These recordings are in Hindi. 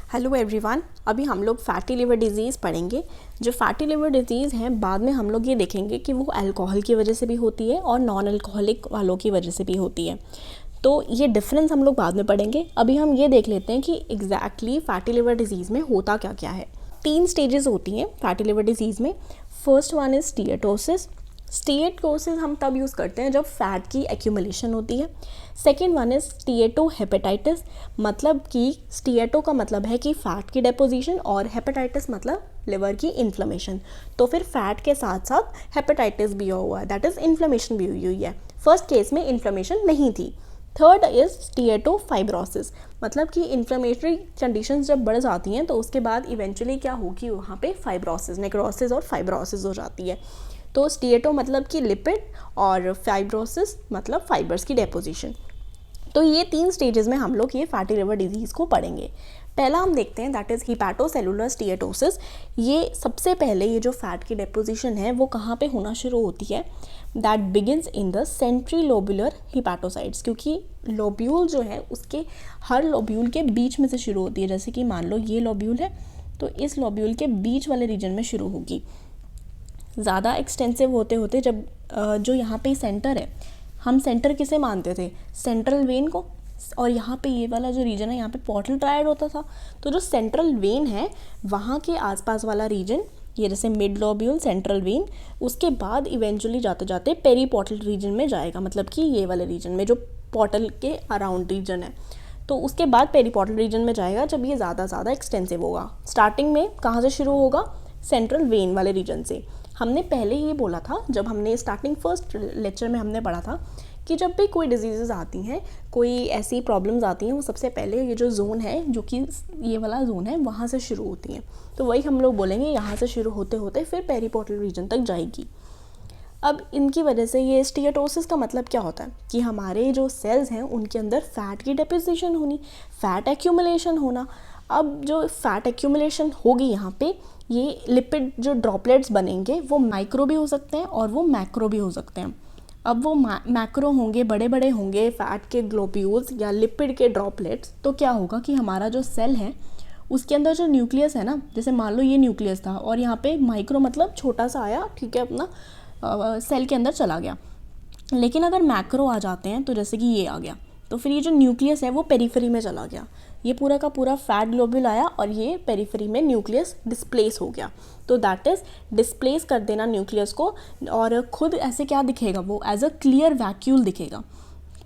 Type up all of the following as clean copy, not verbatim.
हेलो एवरीवन, अभी हम लोग फैटी लिवर डिज़ीज़ पढ़ेंगे। जो फैटी लिवर डिज़ीज़ है बाद में हम लोग ये देखेंगे कि वो अल्कोहल की वजह से भी होती है और नॉन अल्कोहलिक वालों की वजह से भी होती है। तो ये डिफरेंस हम लोग बाद में पढ़ेंगे। अभी हम ये देख लेते हैं कि एग्जैक्टली फैटी लिवर डिज़ीज़ में होता क्या क्या है। 3 स्टेजेस होती हैं फैटी लिवर डिज़ीज़ में। First one is steatosis. Steatosis हम तब यूज़ करते हैं जब फैट की एक्यूमुलेशन होती है। सेकेंड वन इज़ स्टीएटोहेपेटाइटिस, मतलब कि स्टीएटो का मतलब है कि फ़ैट की डेपोजिशन और हेपेटाइटिस मतलब लिवर की इन्फ्लेमेशन। तो फिर फैट के साथ साथ हेपेटाइटिस भी हुआ है, दैट इज़ इन्फ्लेमेशन भी हुई है। फर्स्ट केस में इन्फ्लेमेशन नहीं थी। थर्ड इज़ स्टीएटोफाइब्रोसिस, मतलब कि इन्फ्लेमेटरी कंडीशंस जब बढ़ जाती हैं तो उसके बाद इवेंचुअली क्या होगी, वहाँ पे फाइब्रोसिस, नेक्रोसिस और फाइब्रोसिस हो जाती है। तो स्टीएटो मतलब कि लिपिड और फाइब्रोसिस मतलब फाइबर्स की डेपोजिशन। तो ये 3 स्टेजेस में हम लोग ये फैटी लिवर डिजीज़ को पढ़ेंगे। पहला हम देखते हैं दैट इज़ हिपैटोसेलुलर स्टीएटोसिस। ये सबसे पहले ये जो फैट की डेपोजिशन है वो कहाँ पे होना शुरू होती है, that begins in the centrilobular hepatocytes, क्योंकि लोब्यूल जो है उसके हर लोब्यूल के बीच में से शुरू होती है। जैसे कि मान लो ये लोब्यूल है तो इस लोब्यूल के बीच वाले रीजन में शुरू होगी। ज़्यादा एक्सटेंसिव होते होते जब जो यहाँ पे सेंटर है, हम सेंटर किसे मानते थे, सेंट्रल वेन को, और यहाँ पे ये वाला जो रीजन है यहाँ पे पोर्टल ट्रायड होता था। तो जो सेंट्रल वेन है वहाँ के आसपास वाला रीजन, ये जैसे मिड लोब्यूल, सेंट्रल वेन, उसके बाद इवेंचुअली जाते जाते पेरी पोर्टल रीजन में जाएगा, मतलब कि ये वाले रीजन में जो पोर्टल के अराउंड रीजन है। तो उसके बाद पेरी पोर्टल रीजन में जाएगा जब ये ज़्यादा एक्सटेंसिव होगा। स्टार्टिंग में कहाँ से शुरू होगा, सेंट्रल वेन वाले रीजन से। हमने पहले ही बोला था, जब हमने स्टार्टिंग फर्स्ट लेक्चर में हमने पढ़ा था कि जब भी कोई डिजीज़ आती हैं, कोई ऐसी प्रॉब्लम्स आती हैं, वो सबसे पहले ये जो जोन है, जो कि ये वाला जोन है, वहाँ से शुरू होती हैं। तो वही हम लोग बोलेंगे, यहाँ से शुरू होते होते फिर पेरीपोर्टल रीजन तक जाएगी। अब इनकी वजह से ये स्टीएटोसिस का मतलब क्या होता है कि हमारे जो सेल्स हैं उनके अंदर फैट की डेपोजिशन होनी, फैट एक्यूमुलेशन होना। अब जो फैट एक्यूमुलेशन होगी यहाँ पे, ये लिपिड जो ड्रॉपलेट्स बनेंगे वो माइक्रो भी हो सकते हैं और वो मैक्रो भी हो सकते हैं। अब वो मैक्रो होंगे, बड़े बड़े होंगे फैट के ग्लोब्यूल्स या लिपिड के ड्रॉपलेट्स, तो क्या होगा कि हमारा जो सेल है उसके अंदर जो न्यूक्लियस है ना, जैसे मान लो ये न्यूक्लियस था और यहाँ पे माइक्रो मतलब छोटा सा आया, ठीक है, अपना सेल के अंदर चला गया। लेकिन अगर मैक्रो आ जाते हैं तो जैसे कि ये आ गया, तो फिर ये जो न्यूक्लियस है वो पेरीफेरी में चला गया। ये पूरा का पूरा फैट ग्लोब्यूल आया और ये पेरीफेरी में न्यूक्लियस डिस्प्लेस हो गया। तो दैट इज़ डिस्प्लेस कर देना न्यूक्लियस को, और खुद ऐसे क्या दिखेगा, वो एज अ क्लियर वैक्यूल दिखेगा,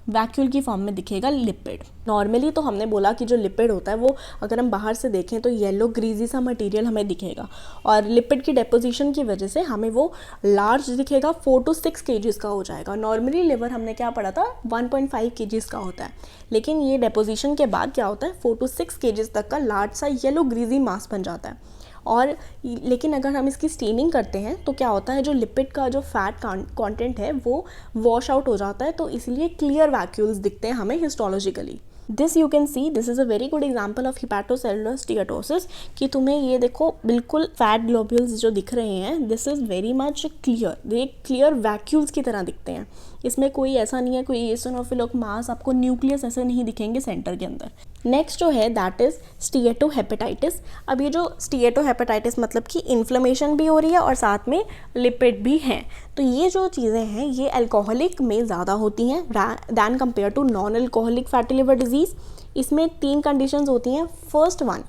वैक्यूल की फॉर्म में दिखेगा लिपिड। नॉर्मली तो हमने बोला कि जो लिपिड होता है वो अगर हम बाहर से देखें तो येलो ग्रीजी सा मटेरियल हमें दिखेगा, और लिपिड की डेपोजिशन की वजह से हमें वो लार्ज दिखेगा, 4 to 6 kgs का हो जाएगा। नॉर्मली लिवर हमने क्या पढ़ा था, 1.5 kgs का होता है, लेकिन ये डेपोजिशन के बाद क्या होता है, 4 to 6 kgs तक का लार्ज सा येलो ग्रीजी मास बन जाता है। और लेकिन अगर हम इसकी स्टीमिंग करते हैं तो क्या होता है, जो लिपिड का जो फैट कंटेंट है वो वॉश आउट हो जाता है, तो इसलिए क्लियर वैक्यूल्स दिखते हैं हमें histologically. This you can see, this is a very good example of hepatocellular steatosis, कि तुम्हें ये देखो बिल्कुल फैट ग्लोब्यूल्स जो दिख रहे हैं, this is very much clear, ये क्लियर वैक्यूल्स की तरह दिखते हैं। इसमें कोई ऐसा नहीं है, कोई एसिनोफिलिक मास, आपको न्यूक्लियस ऐसे नहीं दिखेंगे सेंटर के अंदर। नेक्स्ट जो है दैट इज़ स्टीएटोहेपेटाइटिस। अब ये जो स्टीएटोहेपेटाइटिस मतलब कि इन्फ्लेमेशन भी हो रही है और साथ में लिपिड भी हैं। तो ये जो चीज़ें हैं ये अल्कोहलिक में ज़्यादा होती हैं than compare to non alcoholic fatty liver disease. इसमें 3 कंडीशंस होती हैं। फर्स्ट वन,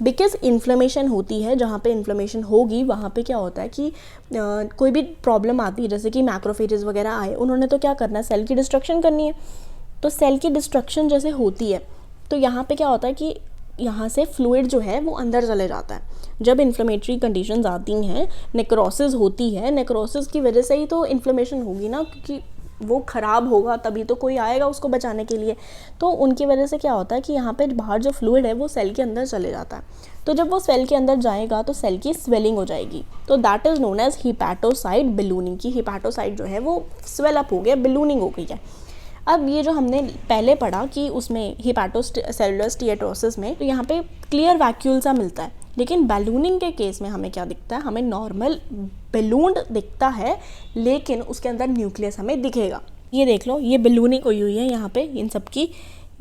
बिकॉज इन्फ्लेमेशन होती है, जहाँ पे इन्फ्लेमेशन होगी वहाँ पे क्या होता है कि कोई भी प्रॉब्लम आती है, जैसे कि मैक्रोफेजेस वगैरह आए, उन्होंने तो क्या करना है, सेल की डिस्ट्रक्शन करनी है। तो सेल की डिस्ट्रक्शन जैसे होती है तो यहाँ पे क्या होता है कि यहाँ से फ्लूइड जो है वो अंदर चले जाता है। जब इन्फ्लेमेटरी कंडीशंस आती हैं, नेक्रोसिस होती है, नेक्रोसिस की वजह से ही तो इन्फ्लेमेशन होगी ना, क्योंकि वो ख़राब होगा तभी तो कोई आएगा उसको बचाने के लिए। तो उनकी वजह से क्या होता है कि यहाँ पे बाहर जो फ्लूइड है वो सेल के अंदर चले जाता है। तो जब वो सेल के अंदर जाएगा तो सेल की स्वेलिंग हो जाएगी, तो that is known as hepatocyte ballooning, की हिपैटोसाइट जो है वो स्वेल अप हो गया, बिलूनिंग हो गई है। अब ये जो हमने पहले पढ़ा कि उसमें हिपैटोसेलुलर स्टीएटोसिस में, तो यहाँ पे क्लियर वैक्यूल सा मिलता है, लेकिन बैलूनिंग के केस में हमें क्या दिखता है, हमें नॉर्मल बैलून्ड दिखता है, लेकिन उसके अंदर न्यूक्लियस हमें दिखेगा। ये देख लो, ये बैलूनिंग हुई है यहाँ पे इन सब की,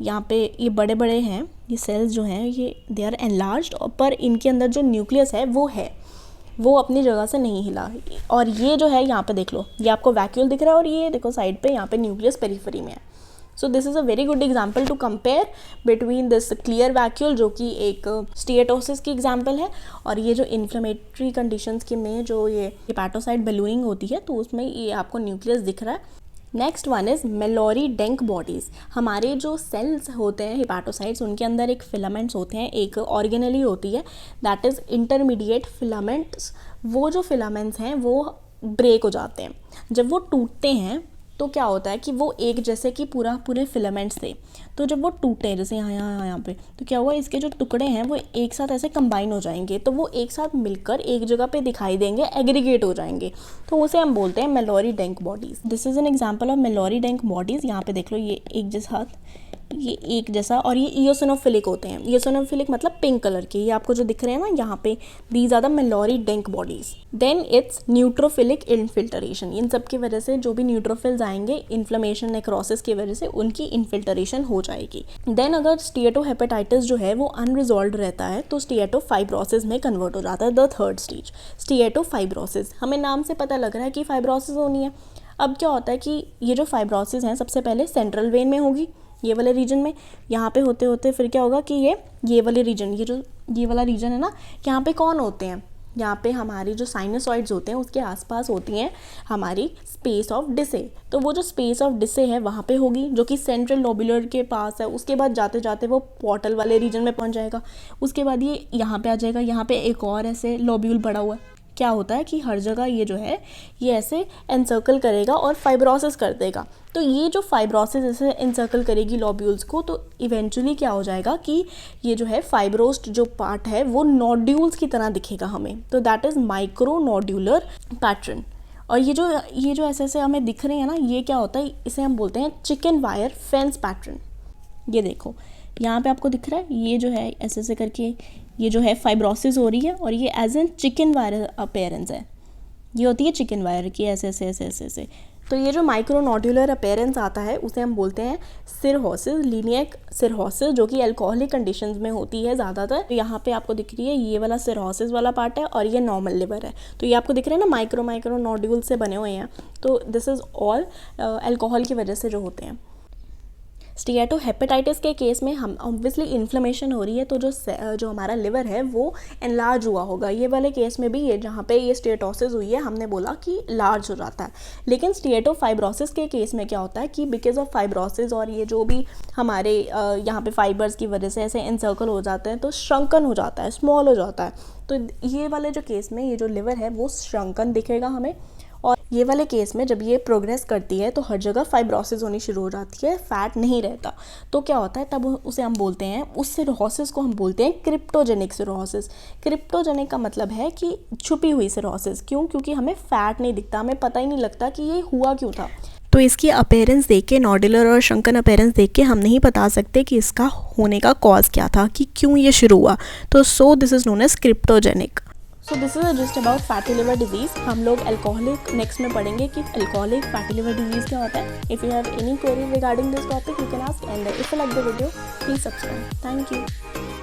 यहाँ पे ये बड़े बड़े हैं, ये सेल्स जो हैं ये दे आर एनलार्ज्ड, पर इनके अंदर जो न्यूक्लियस है वो अपनी जगह से नहीं हिला। और ये जो है यहाँ पे देख लो, ये आपको वैक्यूल दिख रहा है और ये देखो साइड पे यहाँ पे न्यूक्लियस पेरिफेरी में है। So this is a very good example to compare between this clear vacuole जो कि एक स्टीएटोसिस की एग्जाम्पल है, और ये जो इन्फ्लेमेटरी कंडीशंस के में जो ये हेपाटोसाइट बलूइंग होती है तो उसमें ये आपको न्यूक्लियस दिख रहा है। Next one is Mallory Denk bodies. हमारे जो सेल्स होते हैं हेपाटोसाइट्स, उनके अंदर एक फिलामेंट्स होते हैं, एक ऑर्गेनेली होती है दैट इज़ इंटरमीडिएट फिलामेंट्स। वो जो फिलामेंट्स हैं वो ब्रेक हो जाते हैं। जब वो टूटते हैं तो क्या होता है कि वो एक जैसे कि पूरे फिलामेंट्स थे, तो जब वो टूटे जैसे यहाँ पे, तो क्या हुआ, इसके जो टुकड़े हैं वो एक साथ ऐसे कंबाइन हो जाएंगे, तो वो एक साथ मिलकर एक जगह पे दिखाई देंगे, एग्रीगेट हो जाएंगे, तो उसे हम बोलते हैं Mallory Denk bodies. This is an example of Mallory Denk bodies. यहाँ पे देख लो, ये एक जैसा और ये इयोसिनोफिलिक होते हैं। इयोसिनोफिलिक मतलब पिंक कलर के, ये आपको जो दिख रहे हैं ना यहाँ पे, these are the Mallory Denk bodies. Then it's neutrophilic infiltration. इन सब की वजह से जो भी न्यूट्रोफिल्स आएंगे इन्फ्लेमेशन नेक्रोसिस की वजह से उनकी इन्फिल्ट्रेशन हो जाएगी। देन अगर स्टीएटोहेपेटाइटिस जो है वो अनरिजॉल्व रहता है तो स्टीएटोफाइब्रोसिस में कन्वर्ट हो जाता है, द थर्ड स्टेज स्टीएटोफाइब्रोसिस। हमें नाम से पता लग रहा है कि फाइब्रोसिस होनी है। अब क्या होता है कि ये जो फाइब्रोसिस हैं सबसे पहले सेंट्रल वेन में होगी, ये वाले रीजन में, यहाँ पे होते होते फिर क्या होगा कि ये वाले रीजन, ये वाला रीजन है ना, यहाँ पे कौन होते हैं, यहाँ पे हमारी जो साइनसॉइड्स होते हैं उसके आसपास होती हैं हमारी स्पेस ऑफ डिसे। तो वो जो स्पेस ऑफ डिसे है वहाँ पे होगी जो कि सेंट्रल लोबुलर के पास है। उसके बाद जाते जाते वो पोर्टल वाले रीजन में पहुँच जाएगा। उसके बाद ये यहाँ पे आ जाएगा, यहाँ पे एक और ऐसे लोब्यूल बड़ा हुआ है। क्या होता है कि हर जगह ये जो है ये ऐसे एनसर्कल करेगा और फाइब्रोसिस कर देगा। तो ये जो फाइब्रोसिस ऐसे एनसर्कल करेगी लोब्यूल्स को, तो इवेंचुअली क्या हो जाएगा कि ये जो है फाइब्रोस्ड जो पार्ट है वो नोड्यूल्स की तरह दिखेगा हमें, तो that is micro nodular pattern. और ये जो ऐसे ऐसे हमें दिख रहे हैं ना, ये क्या होता है, इसे हम बोलते हैं चिकन वायर फेंस पैटर्न। ये देखो यहाँ पे आपको दिख रहा है, ये जो है ऐसे ऐसे करके ये जो है फाइब्रोसिस हो रही है और ये as an chicken wire appearance है। ये होती है चिकन वायर की ऐसे ऐसे ऐसे ऐसे ऐसे। तो ये जो माइक्रो नोड्यूलर अपीयरेंस आता है उसे हम बोलते हैं सिरहोसिस, लीनियक सिरहोसिस, जो कि अल्कोहलिक कंडीशंस में होती है ज़्यादातर। तो यहाँ पे आपको दिख रही है ये वाला सिरहोसिस वाला पार्ट है और ये नॉर्मल लिवर है। तो ये आपको दिख रहा है ना, माइक्रो नोड्यूल से बने हुए हैं। तो दिस इज़ ऑल अल्कोहल की वजह से जो होते हैं। स्टीएटोहेपेटाइटिस के केस में हम ऑब्वियसली इन्फ्लेमेशन हो रही है, तो जो हमारा लिवर है वो एनलार्ज हुआ होगा। ये वाले केस में भी ये जहाँ पे ये स्टीएटोसिस हुई है हमने बोला कि लार्ज हो जाता है। लेकिन स्टीएटोफाइब्रोसिस के केस में क्या होता है कि बिकॉज ऑफ फाइब्रोसिस और ये जो भी हमारे यहाँ पे फाइबर्स की वजह से ऐसे एनसर्कल हो जाते हैं तो श्रंकन हो जाता है, स्मॉल हो जाता है। तो ये वाले जो केस में ये जो लिवर है वो श्रंकन दिखेगा हमें। और ये वाले केस में जब ये प्रोग्रेस करती है तो हर जगह फाइब्रोसिस होनी शुरू हो जाती है, फैट नहीं रहता। तो क्या होता है, तब उसे हम बोलते हैं, उस सिरोसिस को हम बोलते हैं क्रिप्टोजेनिक सिरोसिस। क्रिप्टोजेनिक का मतलब है कि छुपी हुई सिरोसिस। क्यों? क्योंकि हमें फैट नहीं दिखता, हमें पता ही नहीं लगता कि ये हुआ क्यों था। तो इसकी अपीयरेंस देख के, नोडुलर और शंकन अपीयरेंस देख के हम नहीं बता सकते कि इसका होने का कॉज क्या था, कि क्यों ये शुरू हुआ। तो so this is known as cryptogenic. So this is just about fatty liver disease. हम लोग अल्कोहलिक नेक्स्ट में पढ़ेंगे कि अल्कोहलिक फैटी लिवर डिजीज़ क्या होता है। If you have any query regarding this topic you can ask, and if you like the video please subscribe. Thank you.